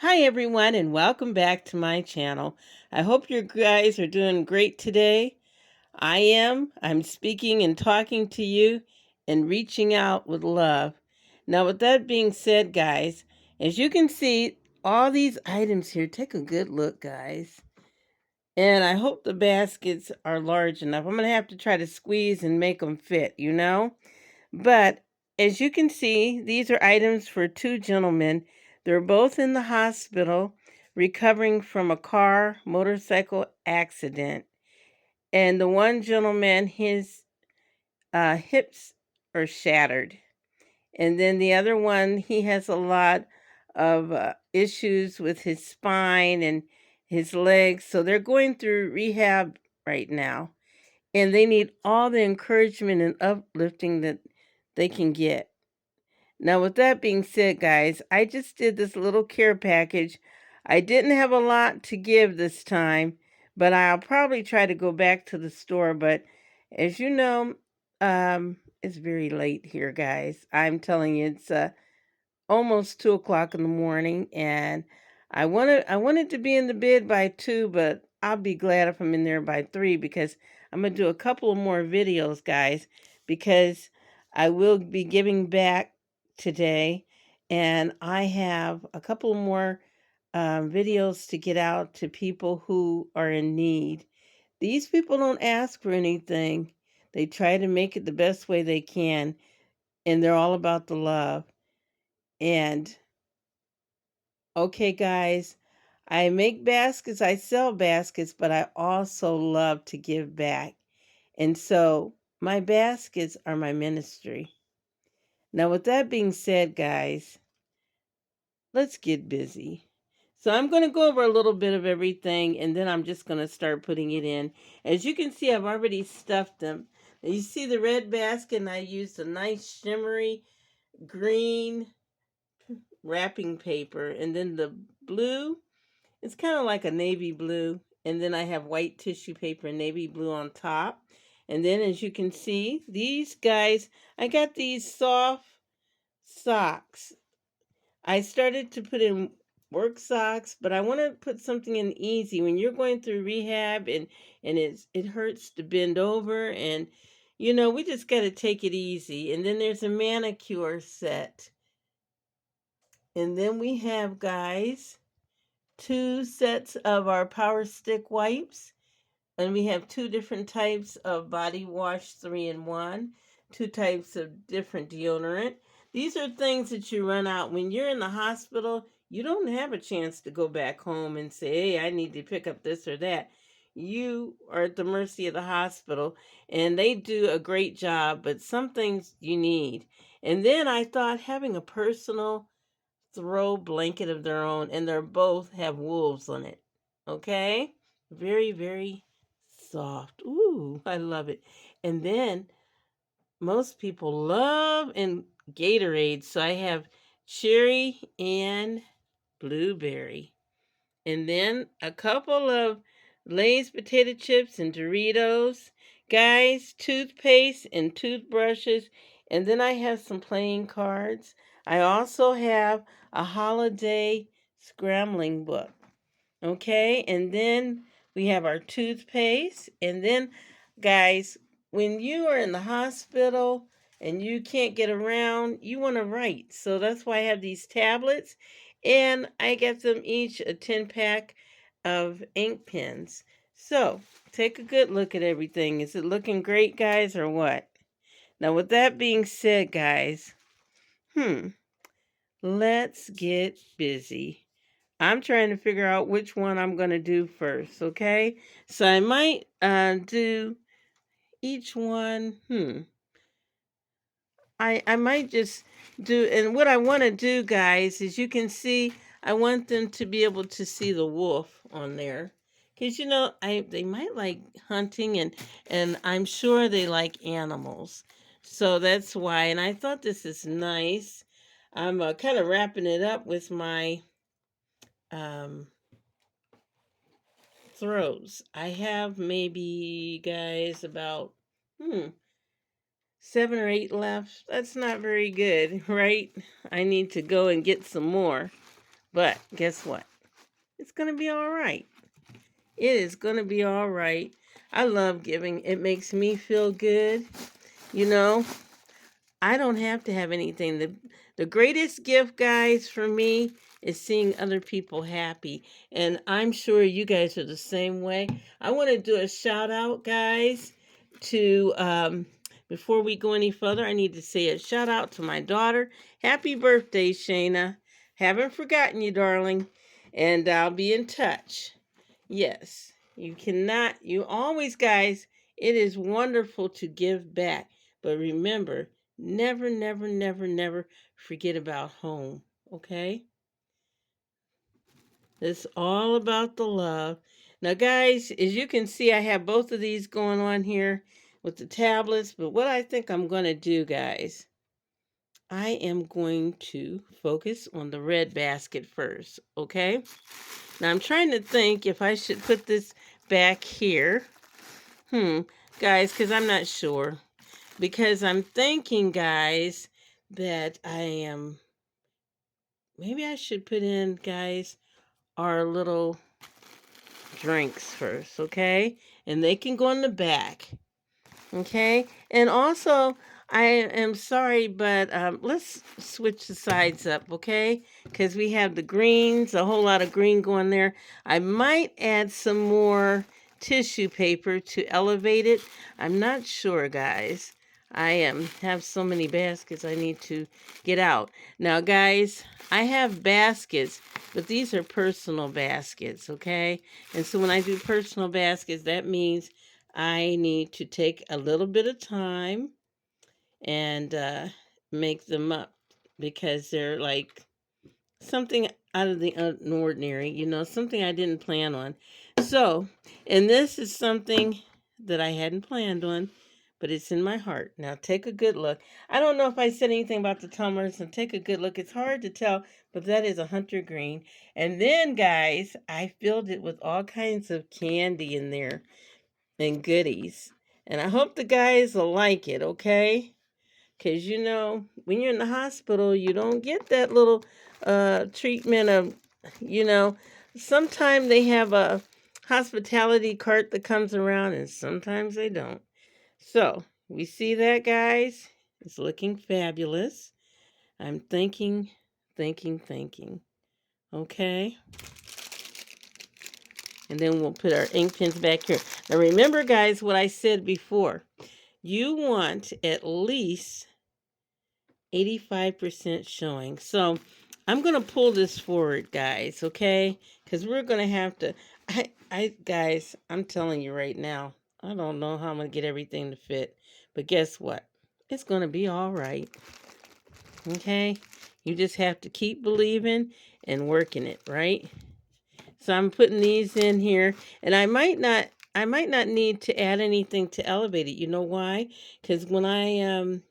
Hi everyone and welcome back to my channel. I hope you guys are doing great today. I am. I'm speaking and talking to you and reaching out with love. Now with that being said, guys, as you can see, all these items here, take a good look, guys. And I hope the baskets are large enough. I'm going to have to try to squeeze and make them fit, you know? But as you can see, these are items for two gentlemen. They're both in the hospital recovering from a motorcycle accident. And the one gentleman, his hips are shattered. And then the other one, he has a lot of issues with his spine and his legs. So they're going through rehab right now. And they need all the encouragement and uplifting that they can get. Now, with that being said, guys, I just did this little care package. I didn't have a lot to give this time, but I'll probably try to go back to the store. But as you know, it's very late here, guys. I'm telling you, it's almost 2 o'clock in the morning, and I wanted to be in the bed by 2, but I'll be glad if I'm in there by 3 because I'm gonna do a couple of more videos, guys, because I will be giving back today, and I have a couple more videos to get out to people who are in need. These people don't ask for anything. They try to make it the best way they can, and they're all about the love. And okay, guys, I make baskets, I sell baskets, but I also love to give back. And so my baskets are my ministry. Now, with that being said, guys, let's get busy. So I'm going to go over a little bit of everything, and then I'm just going to start putting it in. As you can see, I've already stuffed them. Now, you see the red basket, and I used a nice shimmery green wrapping paper. And then the blue, it's kind of like a navy blue. And then I have white tissue paper and navy blue on top. And then as you can see, these guys, I got these soft socks. I started to put in work socks, but I want to put something in easy. When you're going through rehab and it hurts to bend over, and we just got to take it easy. And then there's a manicure set. And then we have, guys, two sets of our Power Stick wipes. And we have two different types of body wash, 3-in-1, two types of different deodorant. These are things that you run out when you're in the hospital. You don't have a chance to go back home and say, hey, I need to pick up this or that. You are at the mercy of the hospital, and they do a great job, but some things you need. And then I thought having a personal throw blanket of their own, and they're both have wolves on it. Okay? Very, very soft. Ooh, I love it. And then most people love and Gatorades. So I have cherry and blueberry. And then a couple of Lay's potato chips and Doritos. Guys, toothpaste and toothbrushes. And then I have some playing cards. I also have a holiday scrambling book. Okay, and then we have our toothpaste. And then, guys, when you are in the hospital and you can't get around, you want to write. So that's why I have these tablets. And I get them each a 10-pack of ink pens. So take a good look at everything. Is it looking great, guys, or what? Now, with that being said, guys, let's get busy. I'm trying to figure out which one I'm going to do first, okay? So I might do each one. I might just do, and what I want to do, guys, is you can see, I want them to be able to see the wolf on there. Because, they might like hunting, and I'm sure they like animals. So that's why, and I thought this is nice. I'm kind of wrapping it up with my um, throws. I have maybe, guys, about 7 or 8 left. That's not very good, right? I need to go and get some more. But guess what? It's going to be all right. It is going to be all right. I love giving. It makes me feel good. You know, I don't have to have anything. The greatest gift, guys, for me is seeing other people happy. And I'm sure you guys are the same way. I want to do a shout out, guys, to before we go any further, I need to say a shout out to my daughter. Happy birthday, Shayna. Haven't forgotten you, darling. And I'll be in touch. Yes, you always, guys, it is wonderful to give back. But remember, never, never, never, never forget about home, okay? It's all about the love. Now, guys, as you can see, I have both of these going on here with the tablets. But what I think I'm going to do, guys, I am going to focus on the red basket first, okay? Now, I'm trying to think if I should put this back here. Guys, because I'm not sure. Because I'm thinking, guys, that maybe I should put in, guys, our little drinks first, okay? And they can go in the back, okay? And also, I am sorry, but let's switch the sides up, okay? Because we have the greens, a whole lot of green going there. I might add some more tissue paper to elevate it. I'm not sure, guys. I have so many baskets I need to get out. Now, guys, I have baskets, but these are personal baskets, okay? And so when I do personal baskets, that means I need to take a little bit of time and make them up because they're like something out of the ordinary, something I didn't plan on. So, and this is something that I hadn't planned on, but it's in my heart. Now, take a good look. I don't know if I said anything about the tumblers, and take a good look. It's hard to tell, but that is a hunter green. And then, guys, I filled it with all kinds of candy in there and goodies. And I hope the guys will like it, okay? Because, when you're in the hospital, you don't get that little treatment of, you know, sometimes they have a hospitality cart that comes around and sometimes they don't. So, we see that, guys? It's looking fabulous. I'm thinking, thinking, thinking. Okay? And then we'll put our ink pens back here. Now, remember, guys, what I said before. You want at least 85% showing. So I'm going to pull this forward, guys, okay? Because we're going to have to, guys, I'm telling you right now, I don't know how I'm going to get everything to fit. But guess what? It's going to be all right, okay? You just have to keep believing and working it, right? So I'm putting these in here, and I might not need to add anything to elevate it. You know why? Because when I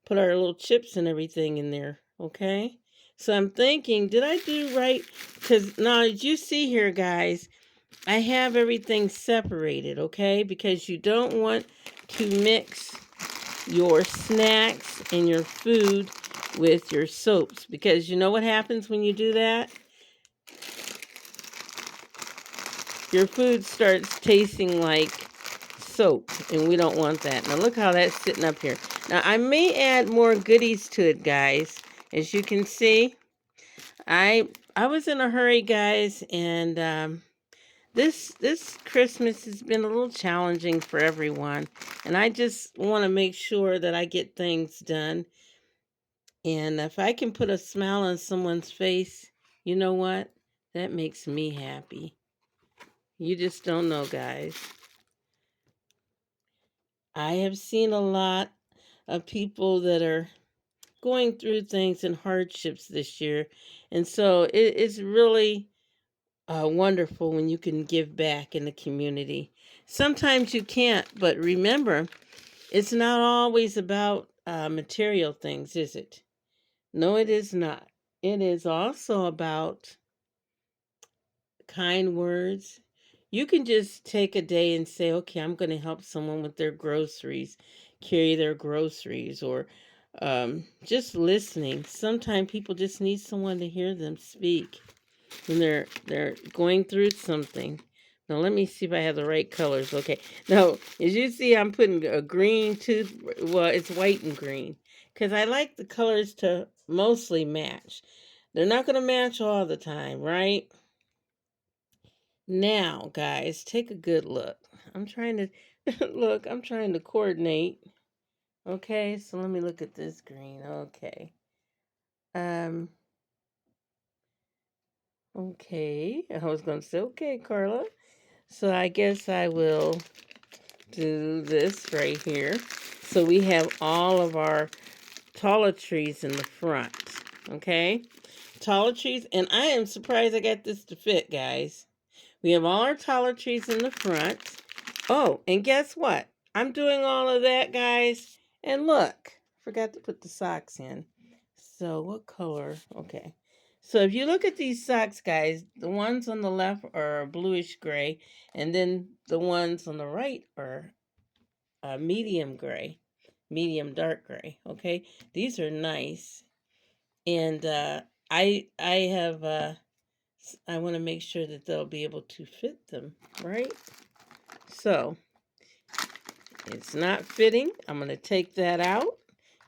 put our little chips and everything in there, okay? So I'm thinking, did I do right? Because now, as you see here, guys, I have everything separated, okay? Because you don't want to mix your snacks and your food with your soaps. Because you know what happens when you do that? Your food starts tasting like soap, and we don't want that. Now look how that's sitting up here. Now I may add more goodies to it, guys. As you can see, I was in a hurry, guys, and this Christmas has been a little challenging for everyone, and I just want to make sure that I get things done. And if I can put a smile on someone's face, you know what? That makes me happy. You just don't know, guys. I have seen a lot of people that are going through things and hardships this year. And so it's really wonderful when you can give back in the community. Sometimes you can't, but remember, it's not always about material things, is it? No, it is not. It is also about kind words. You can just take a day and say, okay, I'm going to help someone with their groceries, carry their groceries, or just listening. Sometimes people just need someone to hear them speak. when they're going through something. Now let me see if I have the right colors. Okay. Now, as you see, I'm putting a green tooth. Well, it's white and green because I like the colors to mostly match. They're not going to match all the time, right? Now, guys, take a good look. I'm trying to look. I'm trying to coordinate. Okay, so let me look at this green. Okay. Um. Okay. I was going to say, okay, Carla. So I guess I will do this right here. So we have all of our toiletries in the front. Okay? Toiletries, and I am surprised I got this to fit, guys. We have all our toiletries in the front. Oh, and guess what? I'm doing all of that, guys. And look, forgot to put the socks in. So what color? Okay. So if you look at these socks, guys, the ones on the left are bluish gray, and then the ones on the right are medium gray, medium dark gray. Okay, these are nice, and I have I want to make sure that they'll be able to fit them, right? So it's not fitting. I'm going to take that out,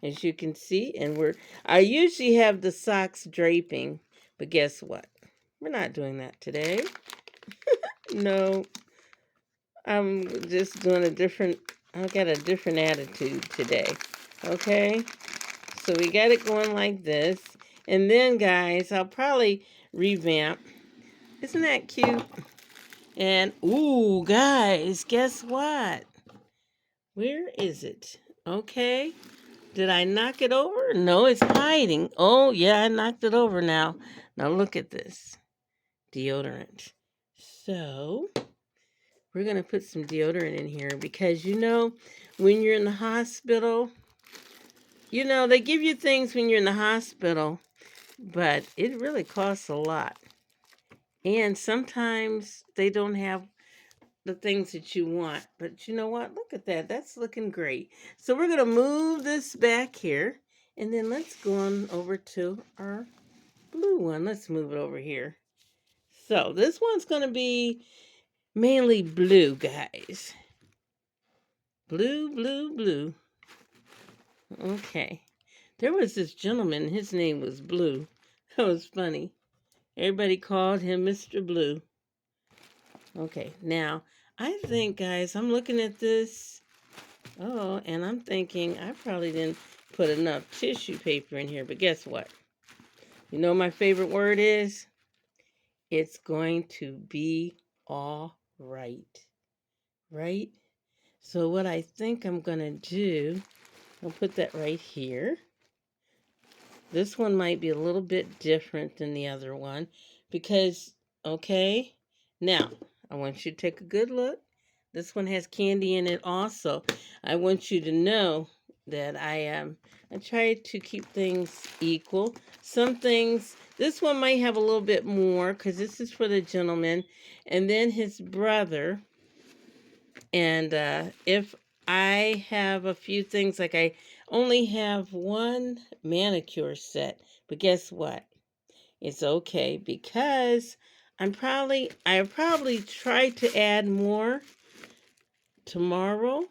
as you can see, and I usually have the socks draping, but guess what? We're not doing that today. No, I'm just doing I've got a different attitude today. Okay? So we got it going like this. And then, guys, I'll probably revamp. Isn't that cute? And, ooh, guys, guess what? Where is it? Okay. Did I knock it over? No, it's hiding. Oh, yeah, I knocked it over now. Now look at this. Deodorant. So, we're going to put some deodorant in here because, when you're in the hospital, they give you things when you're in the hospital, but it really costs a lot. And sometimes they don't have the things that you want. But you know what? Look at that. That's looking great. So we're going to move this back here. And then let's go on over to our blue one. Let's move it over here. So this one's going to be mainly blue, guys. Blue, blue, blue. Okay. There was this gentleman. His name was Blue. That was funny. Everybody called him Mr. Blue. Okay, now I think, guys, I'm looking at this. Oh, and I'm thinking I probably didn't put enough tissue paper in here, but guess what? You know my favorite word is? It's going to be all right. Right? So what I think I'm going to do, I'll put that right here. This one might be a little bit different than the other one because, okay, now I want you to take a good look. This one has candy in it also. I want you to know that I try to keep things equal. Some things, this one might have a little bit more because this is for the gentleman and then his brother. And if I have a few things, like I only have one manicure set, but guess what? It's okay because I probably try to add more tomorrow,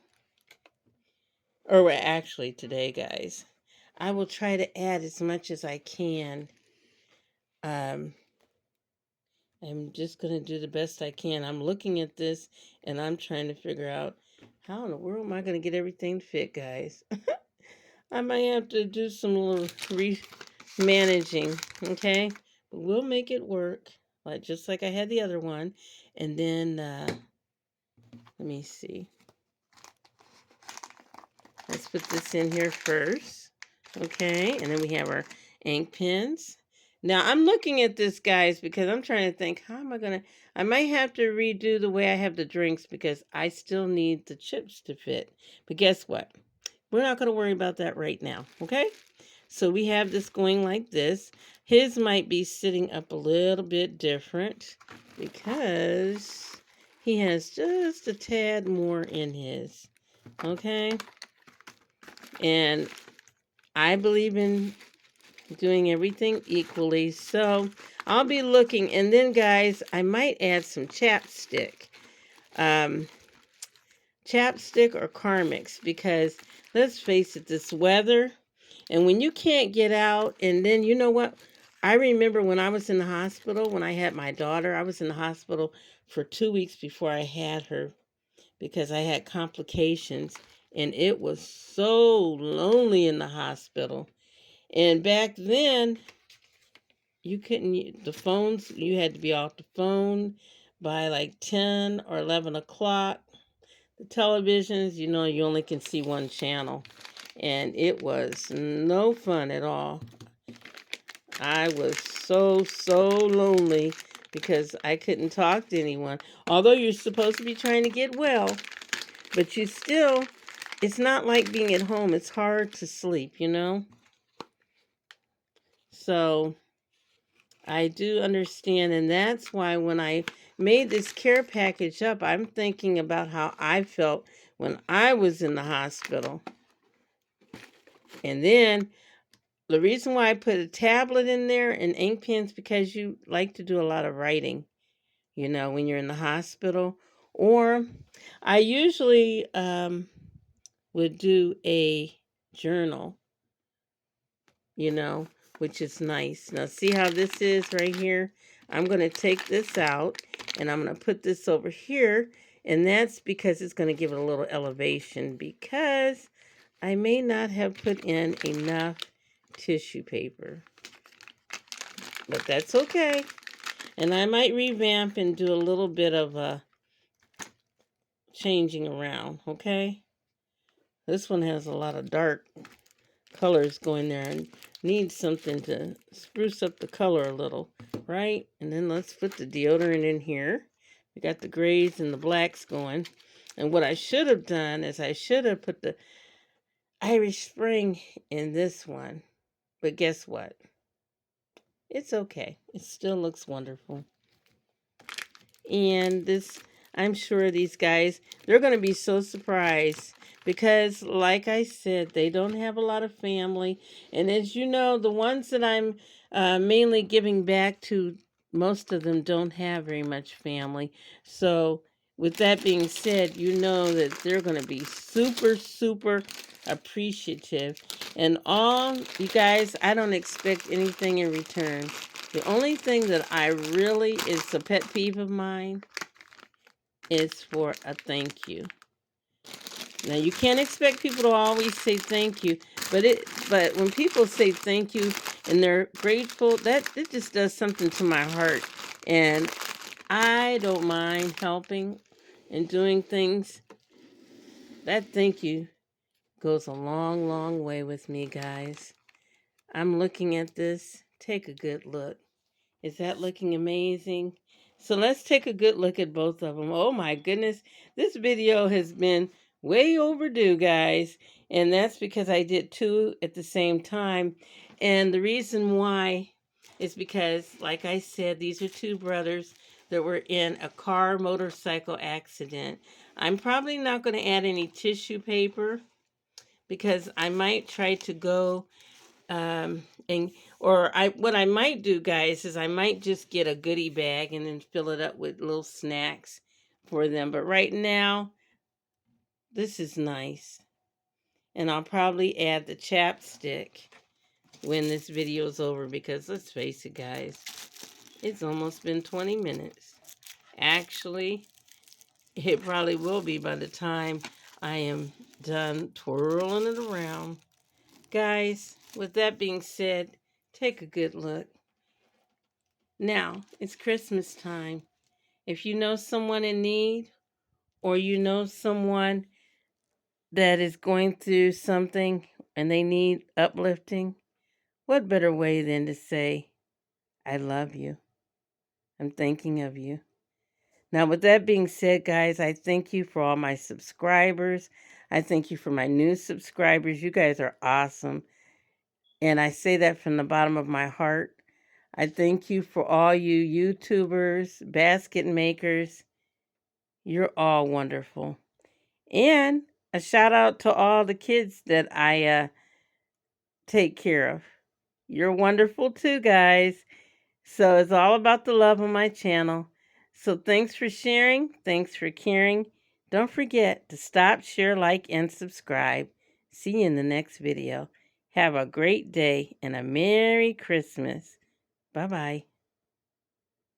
or actually today, guys. I will try to add as much as I can. Um, I'm just going to do the best I can. I'm looking at this and I'm trying to figure out how in the world am I going to get everything to fit, guys. I might have to do some little managing, okay? But we'll make it work, just like I had the other one. And then, let me see. Let's put this in here first, okay? And then we have our ink pens. Now, I'm looking at this, guys, because I'm trying to think, how am I going to... I might have to redo the way I have the drinks because I still need the chips to fit. But guess what? We're not going to worry about that right now, okay? So we have this going like this. His might be sitting up a little bit different because he has just a tad more in his, okay? And I believe in doing everything equally. So I'll be looking, and then guys, I might add some chapstick. Um, Chapstick or Carmex, because let's face it, this weather, and when you can't get out, and then you know what? I remember when I was in the hospital, when I had my daughter, I was in the hospital for 2 weeks before I had her because I had complications, and it was so lonely in the hospital. And back then, you couldn't, the phones, you had to be off the phone by like 10 or 11 o'clock. The televisions, you know, you only can see one channel. And it was no fun at all. I was so lonely because I couldn't talk to anyone. Although you're supposed to be trying to get well, but you still, it's not like being at home. It's hard to sleep, you know? So I do understand. And that's why when I made this care package up, I'm thinking about how I felt when I was in the hospital. And then the reason why I put a tablet in there and ink pens, because you like to do a lot of writing, you know, when you're in the hospital. Or I usually would do a journal, you know, which is nice. Now see how this is right here? I'm going to take this out and I'm going to put this over here. And that's because it's going to give it a little elevation, because I may not have put in enough tissue paper. But that's okay. And I might revamp and do a little bit of changing around, okay? This one has a lot of dark colors going there and needs something to spruce up the color a little, right? And then let's put the deodorant in here. We got the grays and the blacks going. And what I should have done is I should have put the Irish Spring in this one. But guess what? It's okay. It still looks wonderful. And this, I'm sure these guys, they're going to be so surprised because, like I said, they don't have a lot of family. And as you know, the ones that I'm mainly giving back to, most of them don't have very much family. So with that being said, you know that they're going to be super appreciative. And all you guys, I don't expect anything in return. The only thing that I really is a pet peeve of mine is for a thank you. Now you can't expect people to always say thank you, but when people say thank you and they're grateful, that it just does something to my heart. And I don't mind helping and doing things. That thank you goes a long way with me, guys. I'm looking at this. Take a good look. Is that looking amazing? So let's take a good look at both of them. Oh my goodness, this video has been way overdue, guys. And that's because I did two at the same time. And the reason why is because, like I said, these are two brothers that were in a car motorcycle accident. I'm probably not going to add any tissue paper because I might try to go and what I might do, guys, is I might just get a goodie bag and then fill it up with little snacks for them. But right now, this is nice. And I'll probably add the chapstick when this video is over, because let's face it, guys, it's almost been 20 minutes. Actually, it probably will be by the time I am done twirling it around. Guys, with that being said, take a good look. Now, it's Christmas time. If you know someone in need, or you know someone that is going through something and they need uplifting, what better way than to say, I love you. I'm thinking of you. Now, with that being said, guys, I thank you for all my subscribers. I thank you for my new subscribers. You guys are awesome. And I say that from the bottom of my heart. I thank you for all you YouTubers, basket makers. You're all wonderful. And a shout out to all the kids that I take care of. You're wonderful too, guys. So it's all about the love on my channel. So thanks for sharing. Thanks for caring. Don't forget to stop, share, like, and subscribe. See you in the next video. Have a great day and a Merry Christmas. Bye-bye.